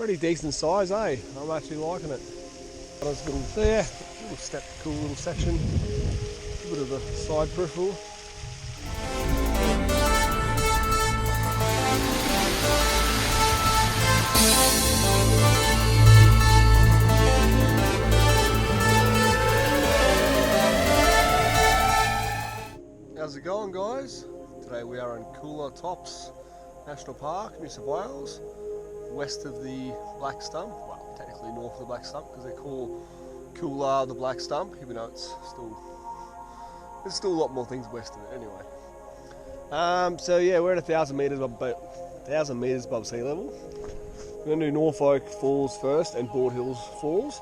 Pretty decent size, eh? I'm actually liking it. Nice little there, little step, cool little section, a bit of a side peripheral. How's it going, guys? Today we are in Coolahtops National Park, New South Wales, west of the Black Stump. Well, technically north of the Black Stump because they call Coolah the Black Stump, even though there's still a lot more things west of it anyway. So yeah, we're at 1,000 metres above sea level. We're going to do Norfolk Falls first and Baldhillscreek.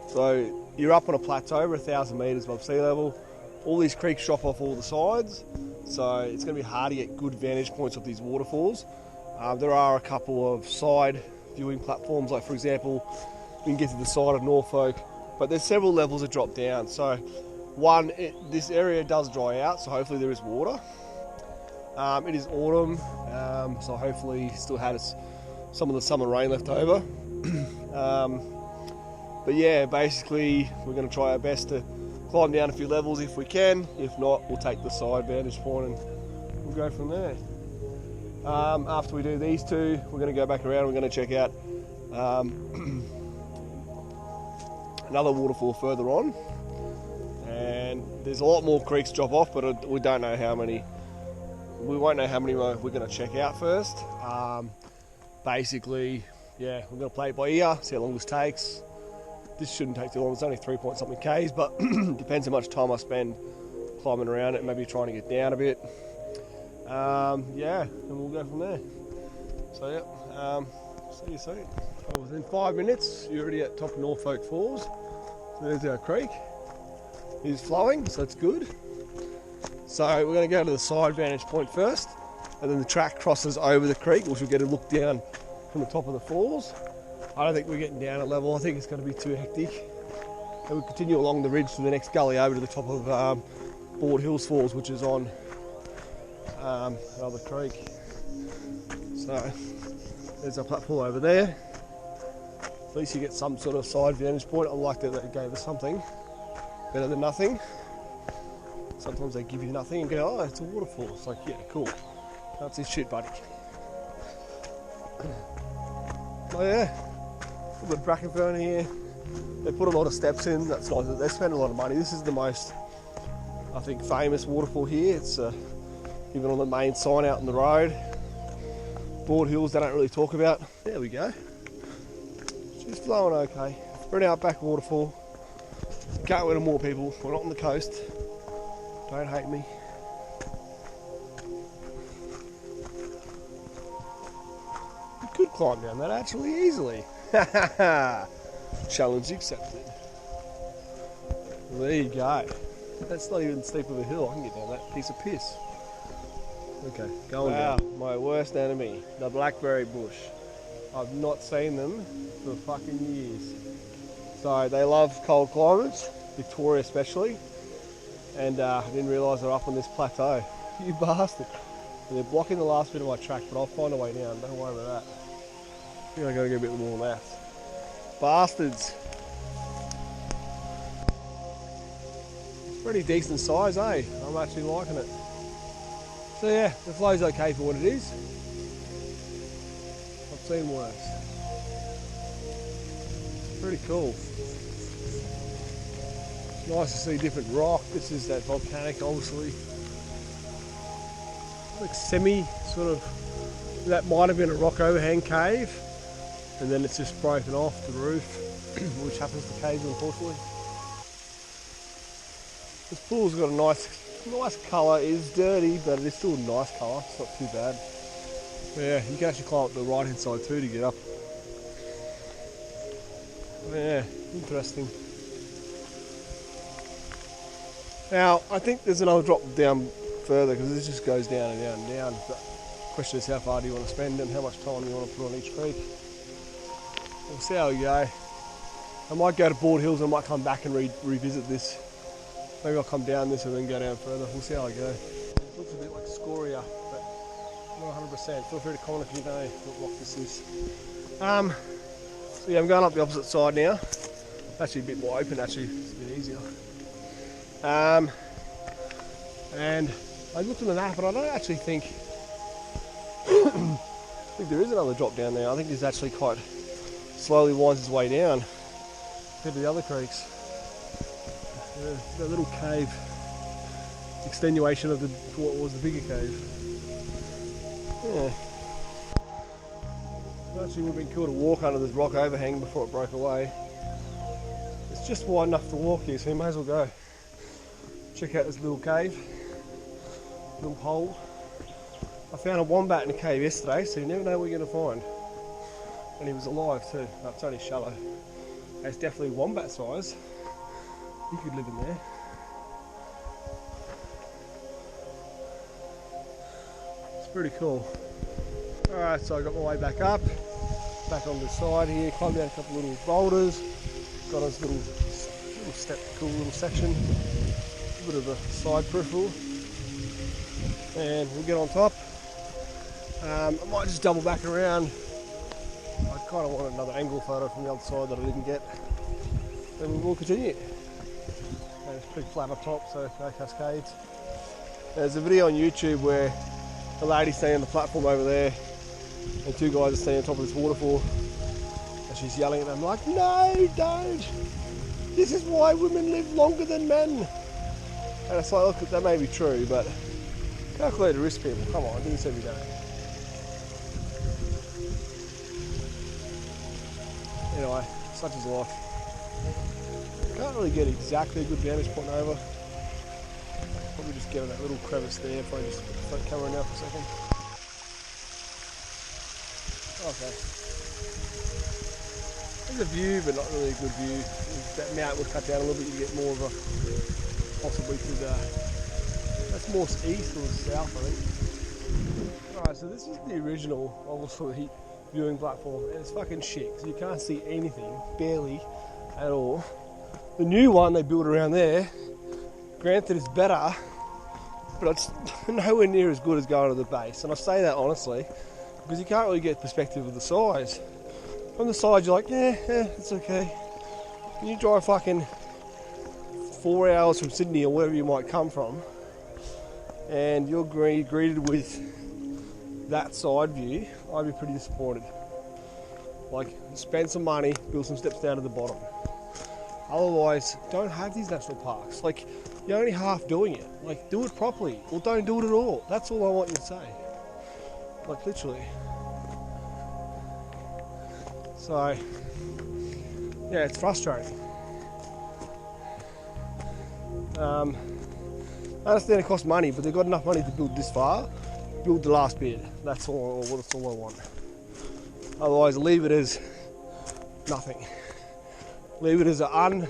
So you're up on a plateau over 1,000 metres above sea level. All these creeks drop off all the sides, so it's going to be hard to get good vantage points of these waterfalls. There are a couple of side viewing platforms, like for example, you can get to the side of Norfolk, but there's several levels that drop down. So one, this area does dry out, so hopefully there is water. It is autumn, so hopefully still has some of the summer rain left over. But yeah, basically we're going to try our best to climb down a few levels if we can. If not, we'll take the side vantage point and we'll go from there. After we do these two, we're going to go back around. We're going to check out another waterfall further on, and there's a lot more creeks drop off, but we don't know how many. We won't know how many we're going to check out first. Basically, yeah, we're going to play it by ear, see how long this takes. This shouldn't take too long. It's only 3-point-something Ks, but depends how much time I spend climbing around it, maybe trying to get down a bit. Yeah, and we'll go from there. So yeah, see you soon. So within 5 minutes, you're already at top of Norfolk Falls. So there's our creek. It is flowing, so that's good. So we're going to go to the side vantage point first, and then the track crosses over the creek, which we'll get a look down from the top of the falls. I don't think we're getting down at level. I think it's going to be too hectic. And we'll continue along the ridge to the next gully over to the top of Baldhillscreek, which is on another creek. So there's a platform over there. At least you get some sort of side vantage point. I like that they gave us something better than nothing. Sometimes they give you nothing and go, oh, it's a waterfall. It's like, yeah, cool. That's his shit, buddy. Oh yeah. A bit of bracken fern here. They put a lot of steps in. That's nice. They spend a lot of money. This is the most, I think, famous waterfall here. It's even on the main sign out on the road. Broad hills they don't really talk about. There we go. Just flowing okay. We're an outback waterfall. Can't wait to more people. We're not on the coast. Don't hate me. You could climb down that actually easily. Challenge accepted. There you go. That's not even steep of a hill. I can get down that piece of piss. Okay, going down. My worst enemy, the blackberry bush. I've not seen them for fucking years. So they love cold climates, Victoria especially. And I didn't realise they're up on this plateau. You bastard. And they're blocking the last bit of my track, but I'll find a way down. Don't worry about that. I think I gotta get a bit more than that. Bastards. It's pretty decent size, eh? I'm actually liking it. So yeah, the flow's okay for what it is. I've seen worse. It's pretty cool. It's nice to see different rock. This is that volcanic, obviously. Like semi sort of, that might have been a rock overhang cave. And then it's just broken off the roof, which happens to caves, unfortunately. This pool's got a nice colour. It is dirty, but it's still a nice colour. It's not too bad. But yeah, you can actually climb up the right hand side too to get up. Yeah, interesting. Now, I think there's another drop down further because this just goes down and down and down. But the question is, how far do you want to spend and how much time do you want to put on each creek? We'll see how we go. I might go to Broad Hills and I might come back and revisit this. Maybe I'll come down this and then go down further. We'll see how I go. It looks a bit like scoria, but not 100%. Feel free to comment if you know what rock this is. So yeah, I'm going up the opposite side now. Actually a bit more open, actually, it's a bit easier. And I looked on the map and I don't actually think there is another drop down there. I think this actually quite slowly winds its way down compared to the other creeks. That little cave, extenuation of what was the bigger cave. Yeah. It actually would have been cool to walk under this rock overhang before it broke away. It's just wide enough to walk here, so you may as well go. Check out this little cave, little hole. I found a wombat in a cave yesterday, so you never know what you're going to find. And he was alive too. No, it's only shallow. It's definitely wombat size. You could live in there. It's pretty cool. Alright, so I got my way back up, back on the side here, climbed down a couple of little boulders, got on this little step, cool little section, a bit of a side peripheral, and we'll get on top. I might just double back around. I kind of want another angle photo from the other side that I didn't get. Then we will continue. And it's pretty flat up top, so no cascades. There's a video on YouTube where a lady's standing on the platform over there and two guys are standing on top of this waterfall and she's yelling at them like, no, don't! This is why women live longer than men! And it's like, look, that may be true, but calculate the risk, people. Come on, do this every day. Anyway, such is life. Can't really get exactly a good vantage point over. Probably just get on that little crevice there if I just put the camera now for a second. Okay. There's a view, but not really a good view. That mountain would cut down a little bit, you get more of a, possibly to the, that's more east or south, I think. Alright, so this is the original, obviously, viewing platform, and it's fucking shit, because you can't see anything, barely, at all. The new one they built around there, granted it's better, but it's nowhere near as good as going to the base. And I say that honestly, because you can't really get perspective of the size. From the side you're like, yeah, it's okay. You drive fucking 4 hours from Sydney or wherever you might come from, and you're greeted with that side view, I'd be pretty disappointed. Like, spend some money, build some steps down to the bottom. Otherwise, don't have these national parks. Like, you're only half doing it. Like, do it properly, or don't do it at all. That's all I want you to say. Like, literally. So, yeah, it's frustrating. I understand it costs money, but they've got enough money to build this far. Build the last bit. That's all I want. Otherwise, leave it as nothing. Leave it as an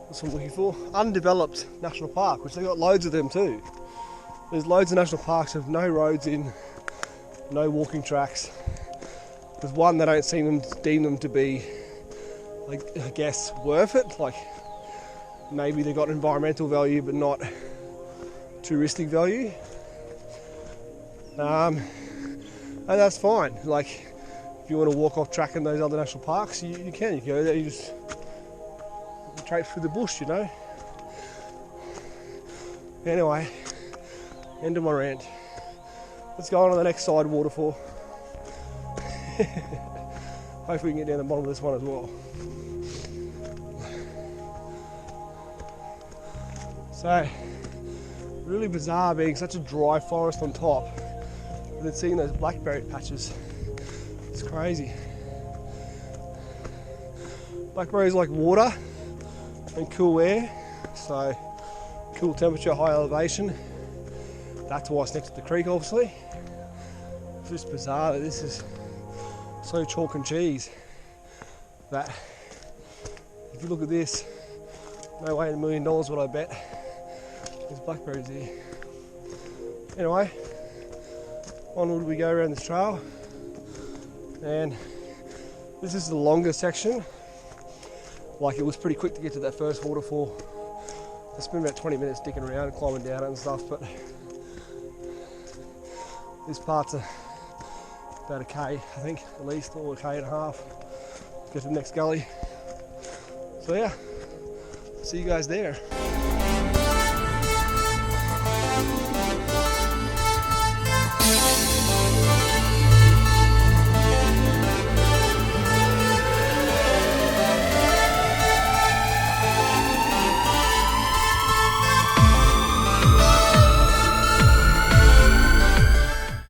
what's I'm looking for? Undeveloped national park, which they've got loads of them too. There's loads of national parks with no roads in, no walking tracks. There's one that I don't deem them to be, like, I guess, worth it. Like, maybe they've got environmental value but not touristic value. And that's fine. Like, if you want to walk off track in those other national parks, you can. You go there, you just straight through the bush, you know. Anyway, end of my rant. Let's go on to the next side waterfall. Hopefully we can get down the bottom of this one as well. So, really bizarre being such a dry forest on top, and then seeing those blackberry patches. It's crazy. Blackberries like water and cool air, so cool temperature, high elevation. That's why it's next to the creek, obviously. It's just bizarre that this is so chalk and cheese that if you look at this, no way in $1 million would I bet there's blackberries here. Anyway, onward we go around this trail, and this is the longer section. Like, it was pretty quick to get to that first waterfall. I spent about 20 minutes dicking around and climbing down it and stuff, but this part's a about a K, I think, at least, or a K and a half to get to the next gully. So yeah, see you guys there.